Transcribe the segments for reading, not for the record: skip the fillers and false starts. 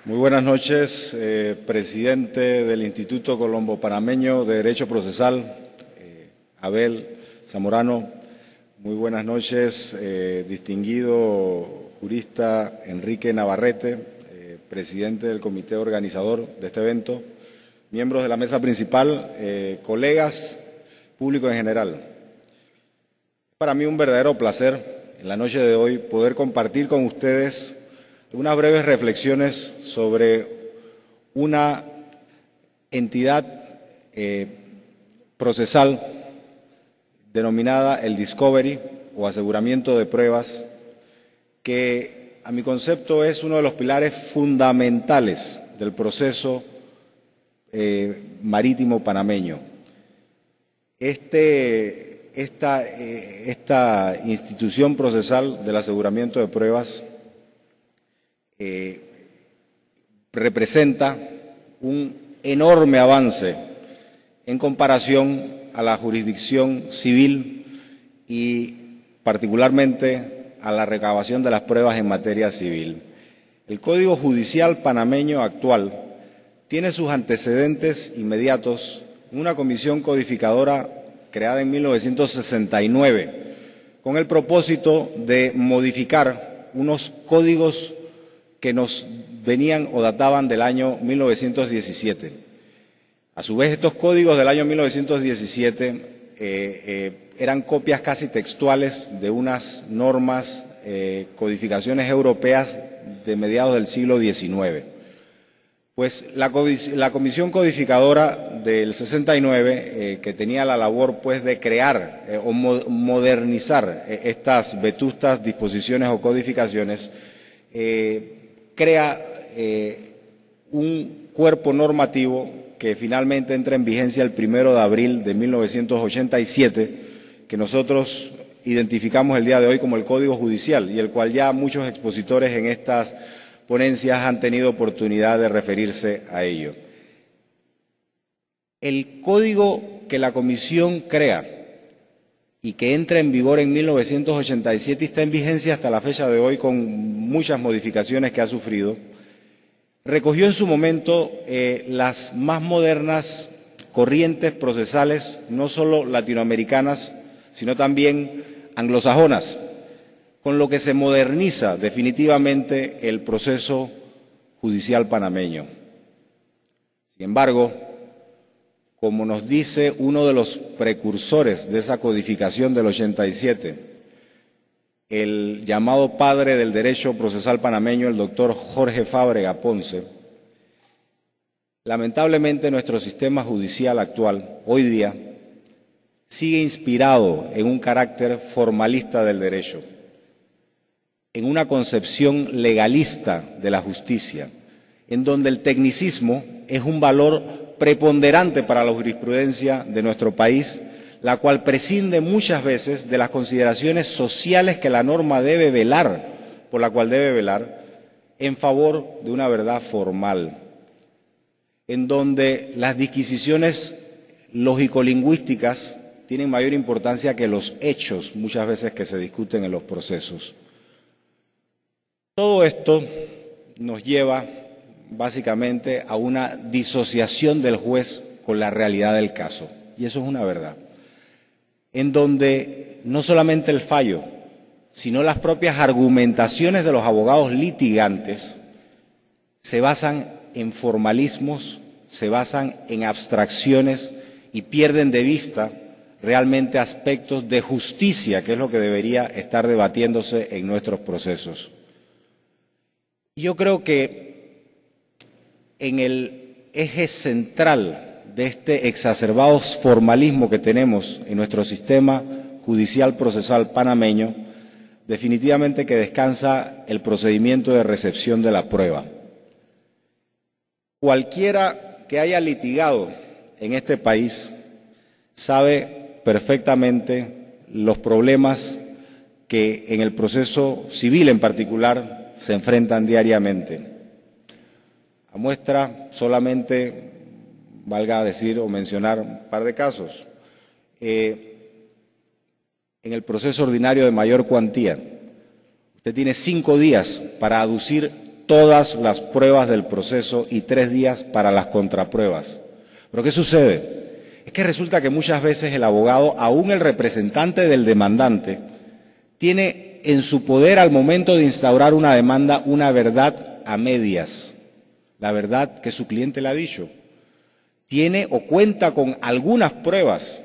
Muy buenas noches, presidente del Instituto Colombo Panameño de Derecho Procesal, Abel Zamorano. Muy buenas noches, distinguido jurista Enrique Navarrete, presidente del comité organizador de este evento, miembros de la mesa principal, colegas, público en general. Para mí un verdadero placer en la noche de hoy poder compartir con ustedes unas breves reflexiones sobre una entidad procesal denominada el Discovery o aseguramiento de pruebas, que a mi concepto es uno de los pilares fundamentales del proceso marítimo panameño. Esta institución procesal del aseguramiento de pruebas representa un enorme avance en comparación a la jurisdicción civil y particularmente a la recabación de las pruebas en materia civil. El Código Judicial panameño actual tiene sus antecedentes inmediatos en una comisión codificadora creada en 1969 con el propósito de modificar unos códigos que nos venían o databan del año 1917. A su vez, estos códigos del año 1917 eran copias casi textuales de unas normas, codificaciones europeas de mediados del siglo XIX. Pues la Comisión Codificadora del 69, que tenía la labor pues de crear o modernizar estas vetustas disposiciones o codificaciones, crea un cuerpo normativo que finalmente entra en vigencia el 1 de abril de 1987, que nosotros identificamos el día de hoy como el Código Judicial y el cual ya muchos expositores en estas ponencias han tenido oportunidad de referirse a ello. El código que la Comisión crea y que entra en vigor en 1987 y está en vigencia hasta la fecha de hoy con muchas modificaciones que ha sufrido, recogió en su momento las más modernas corrientes procesales, no solo latinoamericanas, sino también anglosajonas, con lo que se moderniza definitivamente el proceso judicial panameño. Sin embargo, como nos dice uno de los precursores de esa codificación del 87, el llamado padre del derecho procesal panameño, el doctor Jorge Fábrega Ponce, lamentablemente nuestro sistema judicial actual, hoy día, sigue inspirado en un carácter formalista del derecho, en una concepción legalista de la justicia, en donde el tecnicismo es un valor preponderante para la jurisprudencia de nuestro país, la cual prescinde muchas veces de las consideraciones sociales que la norma debe velar, por la cual debe velar, en favor de una verdad formal, en donde las disquisiciones lógico-lingüísticas tienen mayor importancia que los hechos muchas veces que se discuten en los procesos. Todo esto nos lleva básicamente a una disociación del juez con la realidad del caso, y eso es una verdad, en donde no solamente el fallo, sino las propias argumentaciones de los abogados litigantes se basan en formalismos, se basan en abstracciones y pierden de vista realmente aspectos de justicia, que es lo que debería estar debatiéndose en nuestros procesos. Yo creo que en el eje central de este exacerbado formalismo que tenemos en nuestro sistema judicial procesal panameño, definitivamente que descansa el procedimiento de recepción de la prueba. Cualquiera que haya litigado en este país sabe perfectamente los problemas que en el proceso civil en particular se enfrentan diariamente. A muestra solamente, valga decir o mencionar un par de casos. En el proceso ordinario de mayor cuantía, usted tiene 5 días para aducir todas las pruebas del proceso y 3 días para las contrapruebas. ¿Pero qué sucede? Es que resulta que muchas veces el abogado, aún el representante del demandante, tiene en su poder al momento de instaurar una demanda una verdad a medias, la verdad que su cliente le ha dicho. Tiene o cuenta con algunas pruebas,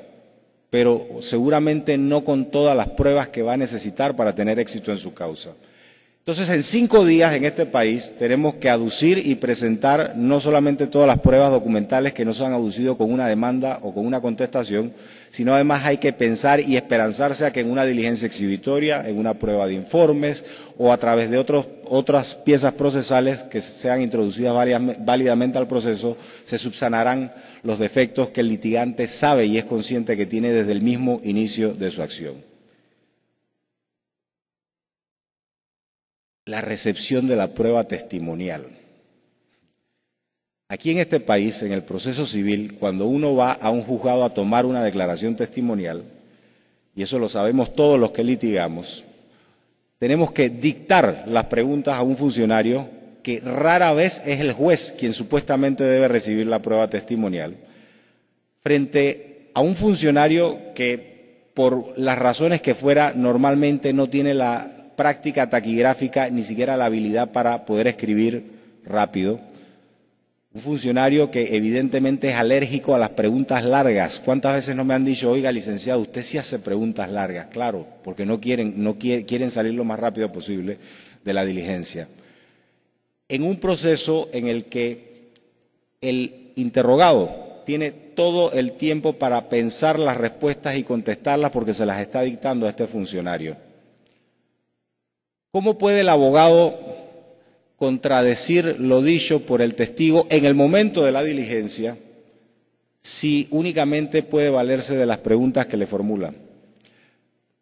pero seguramente no con todas las pruebas que va a necesitar para tener éxito en su causa. Entonces, en 5 días en este país tenemos que aducir y presentar no solamente todas las pruebas documentales que no se han aducido con una demanda o con una contestación, sino además hay que pensar y esperanzarse a que en una diligencia exhibitoria, en una prueba de informes o a través de otras piezas procesales que sean introducidas válidamente al proceso, se subsanarán los defectos que el litigante sabe y es consciente que tiene desde el mismo inicio de su acción. La recepción de la prueba testimonial. Aquí en este país, en el proceso civil, cuando uno va a un juzgado a tomar una declaración testimonial, y eso lo sabemos todos los que litigamos, tenemos que dictar las preguntas a un funcionario que rara vez es el juez quien supuestamente debe recibir la prueba testimonial, frente a un funcionario que, por las razones que fuera, normalmente no tiene la práctica taquigráfica, ni siquiera la habilidad para poder escribir rápido. Un funcionario que evidentemente es alérgico a las preguntas largas. ¿Cuántas veces no me han dicho, oiga, licenciado, usted sí hace preguntas largas? Claro, porque quieren salir lo más rápido posible de la diligencia. En un proceso en el que el interrogado tiene todo el tiempo para pensar las respuestas y contestarlas porque se las está dictando a este funcionario. ¿Cómo puede el abogado contradecir lo dicho por el testigo en el momento de la diligencia si únicamente puede valerse de las preguntas que le formulan?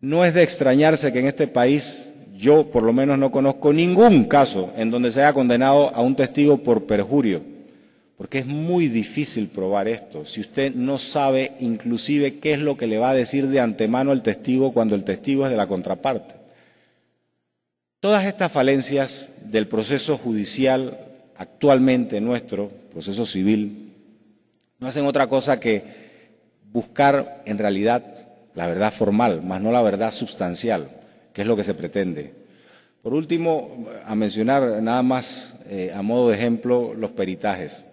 No es de extrañarse que en este país yo por lo menos no conozco ningún caso en donde se haya condenado a un testigo por perjurio, porque es muy difícil probar esto si usted no sabe inclusive qué es lo que le va a decir de antemano el testigo cuando el testigo es de la contraparte. Todas estas falencias del proceso judicial actualmente nuestro, proceso civil, no hacen otra cosa que buscar en realidad la verdad formal, más no la verdad sustancial, que es lo que se pretende. Por último, a mencionar nada más a modo de ejemplo los peritajes.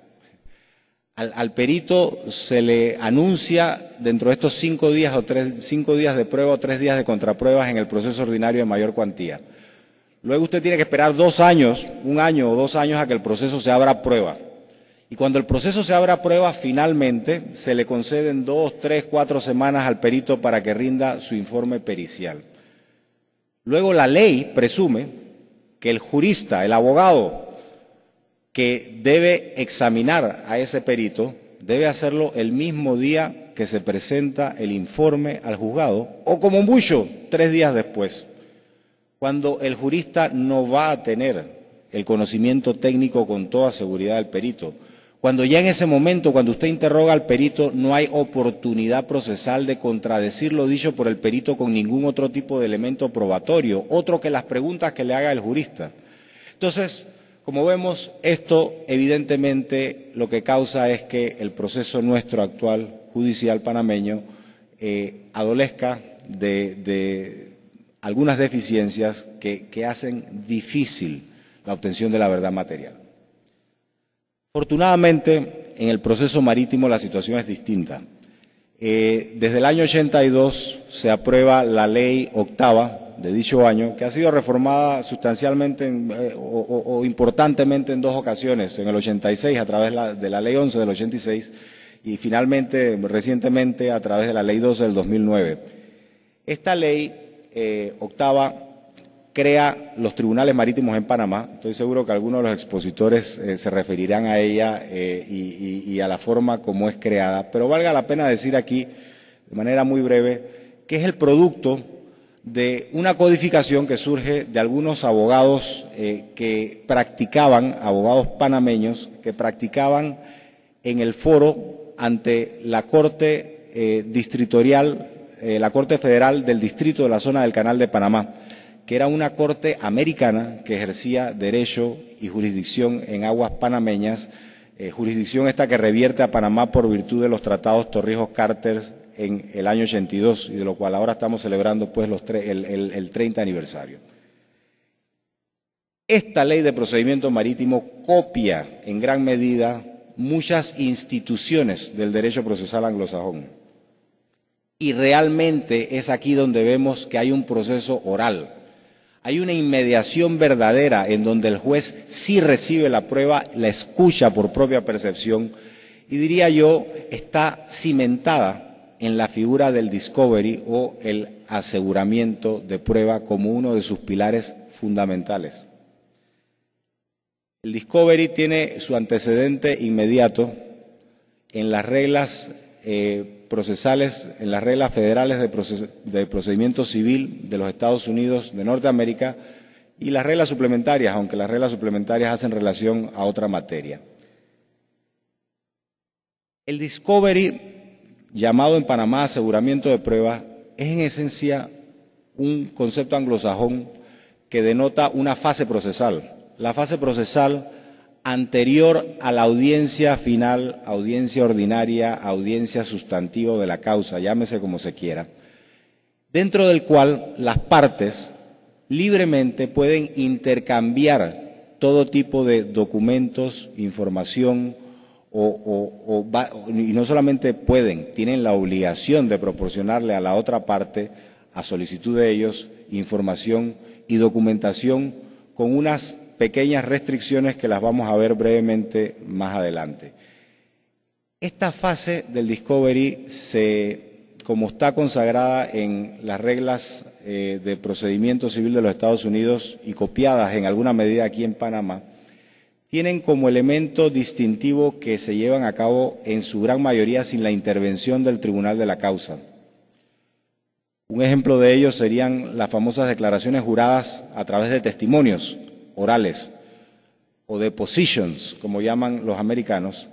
Al perito se le anuncia dentro de estos 5 días o 5 días de prueba o 3 días de contrapruebas en el proceso ordinario de mayor cuantía. Luego usted tiene que esperar 2 años, 1 año o 2 años a que el proceso se abra a prueba. Y cuando el proceso se abra a prueba, finalmente se le conceden 2, 3, 4 semanas al perito para que rinda su informe pericial. Luego la ley presume que el jurista, el abogado que debe examinar a ese perito, debe hacerlo el mismo día que se presenta el informe al juzgado o como mucho 3 días después, cuando el jurista no va a tener el conocimiento técnico con toda seguridad del perito, cuando ya en ese momento, cuando usted interroga al perito, no hay oportunidad procesal de contradecir lo dicho por el perito con ningún otro tipo de elemento probatorio, otro que las preguntas que le haga el jurista. Entonces, como vemos, esto evidentemente lo que causa es que el proceso nuestro actual judicial panameño adolezca de algunas deficiencias que hacen difícil la obtención de la verdad material. Afortunadamente, en el proceso marítimo la situación es distinta. Desde el año 82 se aprueba la ley 8ª de dicho año, que ha sido reformada sustancialmente o importantemente en 2 ocasiones, en el 86 a través de la ley 11 del 86 y finalmente, recientemente, a través de la ley 12 del 2009. Esta ley 8ª crea los tribunales marítimos en Panamá. Estoy seguro que algunos de los expositores se referirán a ella y a la forma como es creada, pero valga la pena decir aquí, de manera muy breve, que es el producto de una codificación que surge de algunos abogados abogados panameños, que practicaban en el foro ante la Corte distritorial, la Corte Federal del Distrito de la Zona del Canal de Panamá, que era una corte americana que ejercía derecho y jurisdicción en aguas panameñas, jurisdicción esta que revierte a Panamá por virtud de los tratados Torrijos-Carter en el año 82, y de lo cual ahora estamos celebrando pues el 30 aniversario. Esta ley de procedimiento marítimo copia en gran medida muchas instituciones del derecho procesal anglosajón. Y realmente es aquí donde vemos que hay un proceso oral. Hay una inmediación verdadera en donde el juez sí recibe la prueba, la escucha por propia percepción y diría yo está cimentada en la figura del discovery o el aseguramiento de prueba como uno de sus pilares fundamentales. El discovery tiene su antecedente inmediato en las reglas procesales, en las reglas federales de procedimiento civil de los Estados Unidos de Norteamérica y las reglas suplementarias, aunque las reglas suplementarias hacen relación a otra materia. El discovery, llamado en Panamá aseguramiento de prueba, es en esencia un concepto anglosajón que denota una fase procesal. La fase procesal anterior a la audiencia final, audiencia ordinaria, audiencia sustantiva de la causa, llámese como se quiera, dentro del cual las partes libremente pueden intercambiar todo tipo de documentos, información, y no solamente pueden, tienen la obligación de proporcionarle a la otra parte, a solicitud de ellos, información y documentación con unas pequeñas restricciones que las vamos a ver brevemente más adelante. Esta fase del discovery, como está consagrada en las reglas de procedimiento civil de los Estados Unidos y copiadas en alguna medida aquí en Panamá, tienen como elemento distintivo que se llevan a cabo en su gran mayoría sin la intervención del tribunal de la causa. Un ejemplo de ello serían las famosas declaraciones juradas a través de testimonios orales o depositions, como llaman los americanos,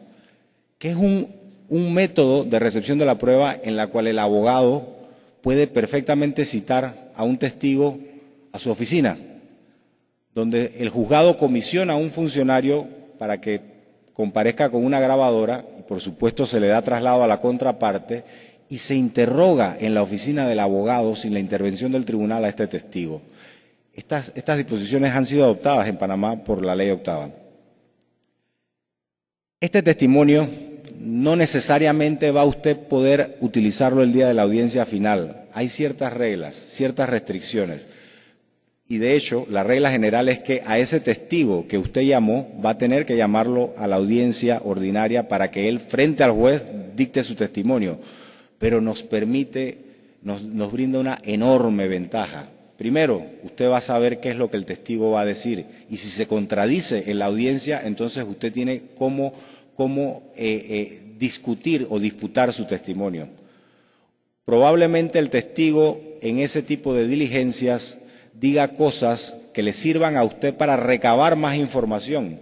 que es un método de recepción de la prueba en la cual el abogado puede perfectamente citar a un testigo a su oficina, donde el juzgado comisiona a un funcionario para que comparezca con una grabadora y por supuesto se le da traslado a la contraparte y se interroga en la oficina del abogado sin la intervención del tribunal a este testigo. Estas disposiciones han sido adoptadas en Panamá por la Ley Octava. Este testimonio no necesariamente va a usted poder utilizarlo el día de la audiencia final. Hay ciertas reglas, ciertas restricciones. Y de hecho, la regla general es que a ese testigo que usted llamó va a tener que llamarlo a la audiencia ordinaria para que él, frente al juez, dicte su testimonio. Pero nos brinda una enorme ventaja. Primero, usted va a saber qué es lo que el testigo va a decir y si se contradice en la audiencia, entonces usted tiene cómo discutir o disputar su testimonio. Probablemente el testigo en ese tipo de diligencias diga cosas que le sirvan a usted para recabar más información.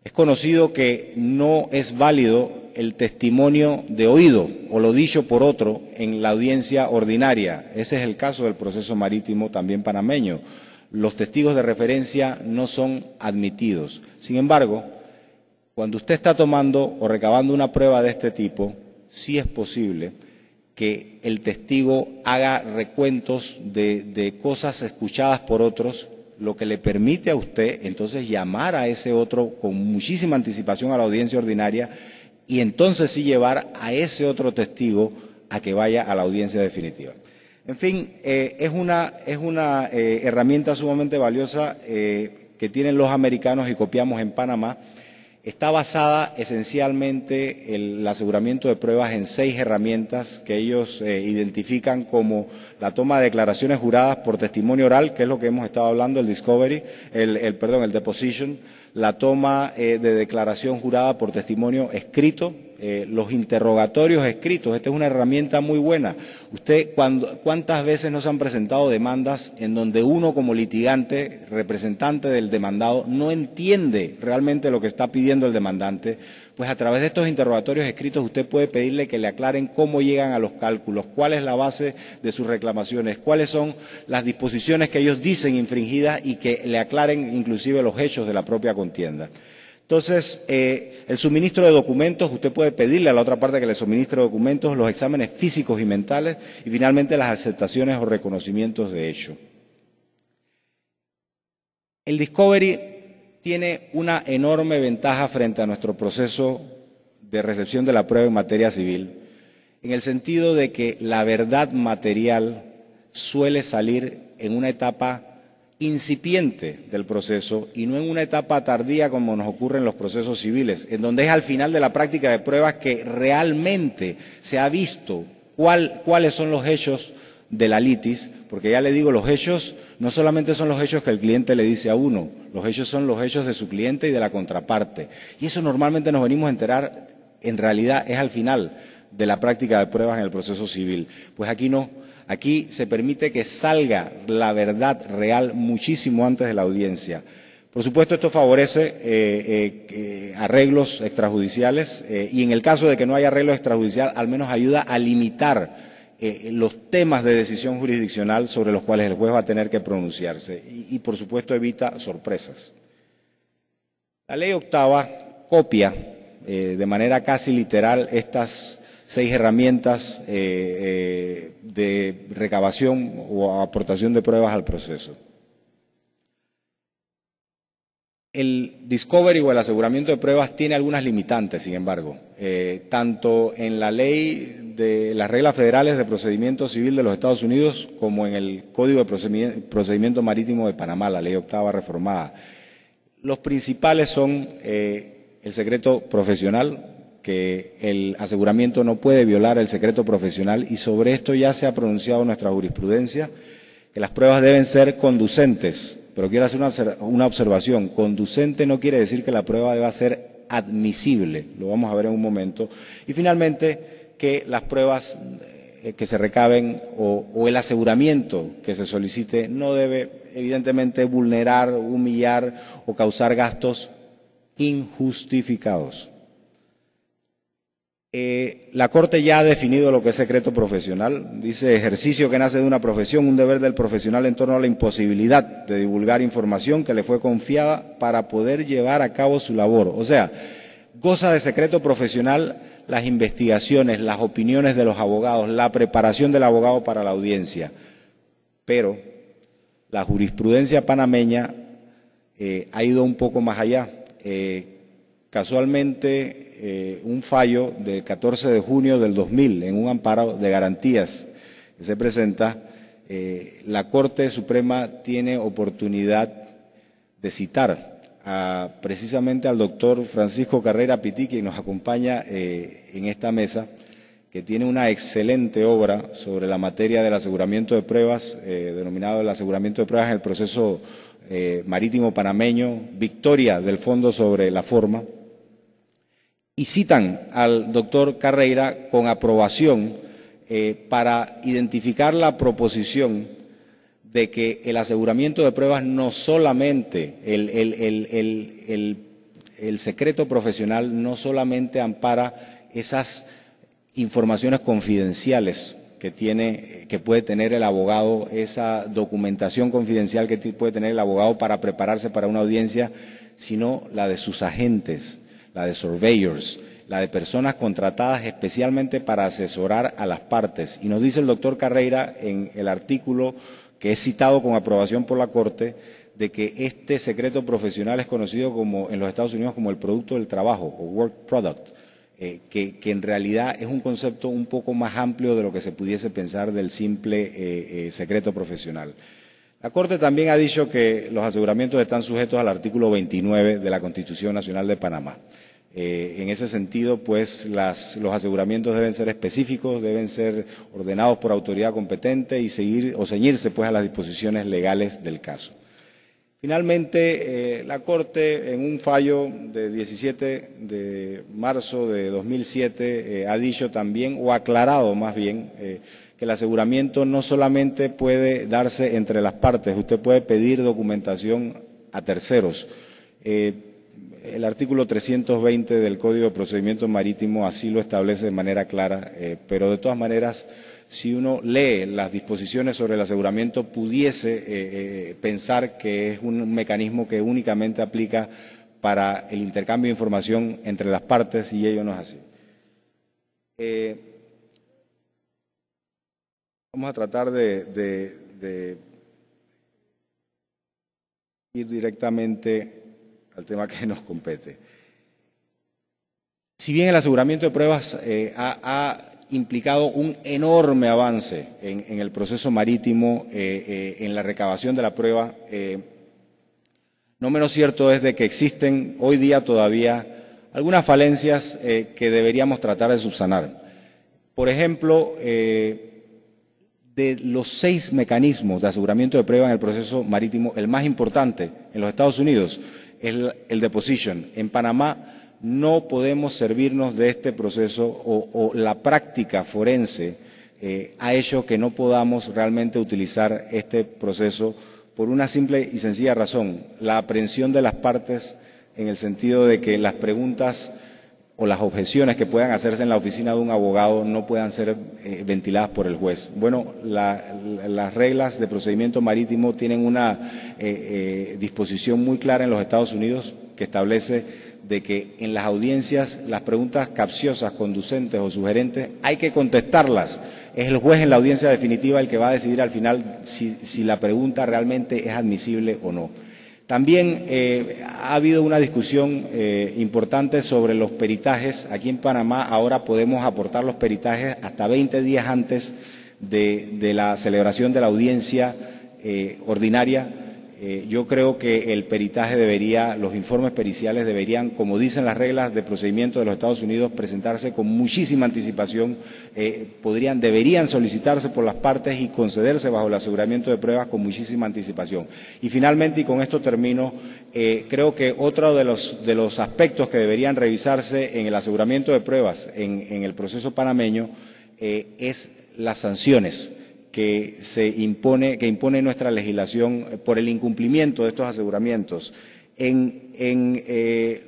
Es conocido que no es válido el testimonio de oído o lo dicho por otro en la audiencia ordinaria. Ese es el caso del proceso marítimo también panameño. Los testigos de referencia no son admitidos. Sin embargo, cuando usted está tomando o recabando una prueba de este tipo, sí es posible que el testigo haga recuentos de cosas escuchadas por otros, lo que le permite a usted entonces llamar a ese otro con muchísima anticipación a la audiencia ordinaria y entonces sí llevar a ese otro testigo a que vaya a la audiencia definitiva. En fin, es una herramienta sumamente valiosa que tienen los americanos y copiamos en Panamá. Está basada esencialmente el aseguramiento de pruebas en 6 herramientas que ellos identifican como la toma de declaraciones juradas por testimonio oral, que es lo que hemos estado hablando, el discovery, el deposition, la toma de declaración jurada por testimonio escrito, los interrogatorios escritos. Esta es una herramienta muy buena. ¿Cuántas veces nos han presentado demandas en donde uno como litigante, representante del demandado, no entiende realmente lo que está pidiendo el demandante? pues a través de estos interrogatorios escritos usted puede pedirle que le aclaren cómo llegan a los cálculos, cuál es la base de sus reclamaciones, cuáles son las disposiciones que ellos dicen infringidas y que le aclaren inclusive los hechos de la propia contienda. Entonces, el suministro de documentos, usted puede pedirle a la otra parte que le suministre documentos, los exámenes físicos y mentales y finalmente las aceptaciones o reconocimientos de hecho. El discovery tiene una enorme ventaja frente a nuestro proceso de recepción de la prueba en materia civil, en el sentido de que la verdad material suele salir en una etapa incipiente del proceso y no en una etapa tardía como nos ocurre en los procesos civiles, en donde es al final de la práctica de pruebas que realmente se ha visto cuáles son los hechos de la litis, porque ya le digo, los hechos no solamente son los hechos que el cliente le dice a uno, los hechos son los hechos de su cliente y de la contraparte. Y eso normalmente nos venimos a enterar, en realidad es al final de la práctica de pruebas en el proceso civil. Pues aquí no. Aquí se permite que salga la verdad real muchísimo antes de la audiencia. Por supuesto, esto favorece arreglos extrajudiciales y en el caso de que no haya arreglo extrajudicial, al menos ayuda a limitar los temas de decisión jurisdiccional sobre los cuales el juez va a tener que pronunciarse y por supuesto, evita sorpresas. La ley octava copia de manera casi literal estas 6 herramientas de recabación o aportación de pruebas al proceso. El discovery o el aseguramiento de pruebas tiene algunas limitantes, sin embargo, tanto en la ley de las reglas federales de procedimiento civil de los Estados Unidos como en el Código de Procedimiento Marítimo de Panamá, la ley octava reformada. Los principales son el secreto profesional, que el aseguramiento no puede violar el secreto profesional y sobre esto ya se ha pronunciado nuestra jurisprudencia, que las pruebas deben ser conducentes, pero quiero hacer una observación. Conducente no quiere decir que la prueba deba ser admisible, lo vamos a ver en un momento. Y finalmente, que las pruebas que se recaben o el aseguramiento que se solicite no debe evidentemente vulnerar, humillar o causar gastos injustificados. La Corte ya ha definido lo que es secreto profesional. Dice ejercicio que nace de una profesión, un deber del profesional en torno a la imposibilidad de divulgar información que le fue confiada para poder llevar a cabo su labor. O sea, goza de secreto profesional las investigaciones, las opiniones de los abogados, la preparación del abogado para la audiencia. Pero la jurisprudencia panameña ha ido un poco más allá. Casualmente, un fallo del 14 de junio del 2000 en un amparo de garantías que se presenta, la Corte Suprema tiene oportunidad de citar precisamente al doctor Francisco Carrera Pití, quien nos acompaña en esta mesa, que tiene una excelente obra sobre la materia del aseguramiento de pruebas, denominado el aseguramiento de pruebas en el proceso marítimo panameño, Victoria del Fondo sobre la Forma. Y citan al doctor Carreira con aprobación para identificar la proposición de que el aseguramiento de pruebas no solamente, el secreto profesional no solamente ampara esas informaciones confidenciales que puede tener el abogado, esa documentación confidencial que puede tener el abogado para prepararse para una audiencia, sino la de sus agentes, la de surveyors, la de personas contratadas especialmente para asesorar a las partes. Y nos dice el doctor Carreira en el artículo que es citado con aprobación por la Corte, de que este secreto profesional es conocido como en los Estados Unidos como el producto del trabajo o work product, que en realidad es un concepto un poco más amplio de lo que se pudiese pensar del simple secreto profesional. La Corte también ha dicho que los aseguramientos están sujetos al artículo 29 de la Constitución Nacional de Panamá. En ese sentido, pues, los aseguramientos deben ser específicos, deben ser ordenados por autoridad competente y ceñirse pues, a las disposiciones legales del caso. Finalmente, la Corte, en un fallo de 17 de marzo de 2007, ha dicho también, o aclarado más bien, que el aseguramiento no solamente puede darse entre las partes, usted puede pedir documentación a terceros. el artículo 320 del Código de Procedimiento Marítimo así lo establece de manera clara, pero de todas maneras, si uno lee las disposiciones sobre el aseguramiento, pudiese pensar que es un mecanismo que únicamente aplica para el intercambio de información entre las partes, y ello no es así. Vamos a tratar de ir directamente al tema que nos compete. Si bien el aseguramiento de pruebas ha implicado un enorme avance en el proceso marítimo, en la recabación de la prueba, no menos cierto es de que existen hoy día todavía algunas falencias que deberíamos tratar de subsanar. Por ejemplo, de los 6 mecanismos de aseguramiento de prueba en el proceso marítimo, el más importante en los Estados Unidos es el deposition. En Panamá no podemos servirnos de este proceso o la práctica forense ha hecho que no podamos realmente utilizar este proceso por una simple y sencilla razón: la aprehensión de las partes, en el sentido de que las preguntas o las objeciones que puedan hacerse en la oficina de un abogado no puedan ser ventiladas por el juez. Bueno, las reglas de procedimiento marítimo tienen una disposición muy clara en los Estados Unidos que establece de que en las audiencias las preguntas capciosas, conducentes o sugerentes hay que contestarlas. Es el juez en la audiencia definitiva el que va a decidir al final si la pregunta realmente es admisible o no. También ha habido una discusión importante sobre los peritajes. Aquí en Panamá ahora podemos aportar los peritajes hasta 20 días antes de la celebración de la audiencia ordinaria. Yo creo que el peritaje los informes periciales deberían, como dicen las reglas de procedimiento de los Estados Unidos, presentarse con muchísima anticipación, deberían solicitarse por las partes y concederse bajo el aseguramiento de pruebas con muchísima anticipación. Y finalmente, y con esto termino, creo que otro de los aspectos que deberían revisarse en el aseguramiento de pruebas en el proceso panameño es las sanciones que impone nuestra legislación por el incumplimiento de estos aseguramientos. En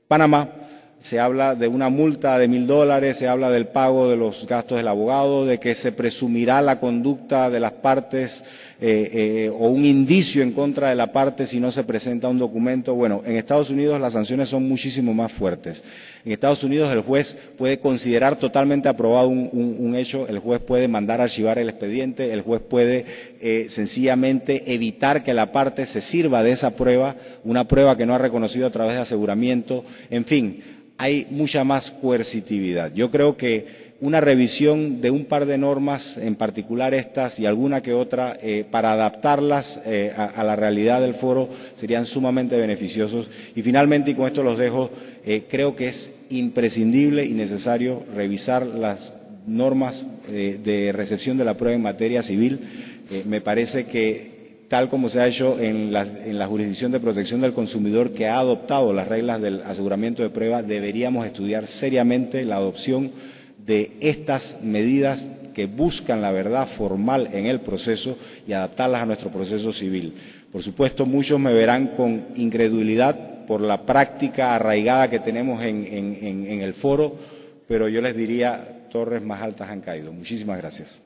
Panamá se habla de una multa de $1000, se habla del pago de los gastos del abogado, de que se presumirá la conducta de las partes o un indicio en contra de la parte si no se presenta un documento. Bueno, en Estados Unidos las sanciones son muchísimo más fuertes. En Estados Unidos el juez puede considerar totalmente aprobado un hecho, el juez puede mandar a archivar el expediente, el juez puede sencillamente evitar que la parte se sirva de esa prueba, una prueba que no ha reconocido a través de aseguramiento. En fin, hay mucha más coercitividad. Yo creo que una revisión de un par de normas, en particular estas y alguna que otra, para adaptarlas a la realidad del foro, serían sumamente beneficiosos. Y finalmente, y con esto los dejo, creo que es imprescindible y necesario revisar las normas de recepción de la prueba en materia civil. Me parece que tal como se ha hecho en la jurisdicción de protección del consumidor, que ha adoptado las reglas del aseguramiento de prueba, deberíamos estudiar seriamente la adopción de estas medidas que buscan la verdad formal en el proceso y adaptarlas a nuestro proceso civil. Por supuesto, muchos me verán con incredulidad por la práctica arraigada que tenemos en el foro, pero yo les diría, torres más altas han caído. Muchísimas gracias.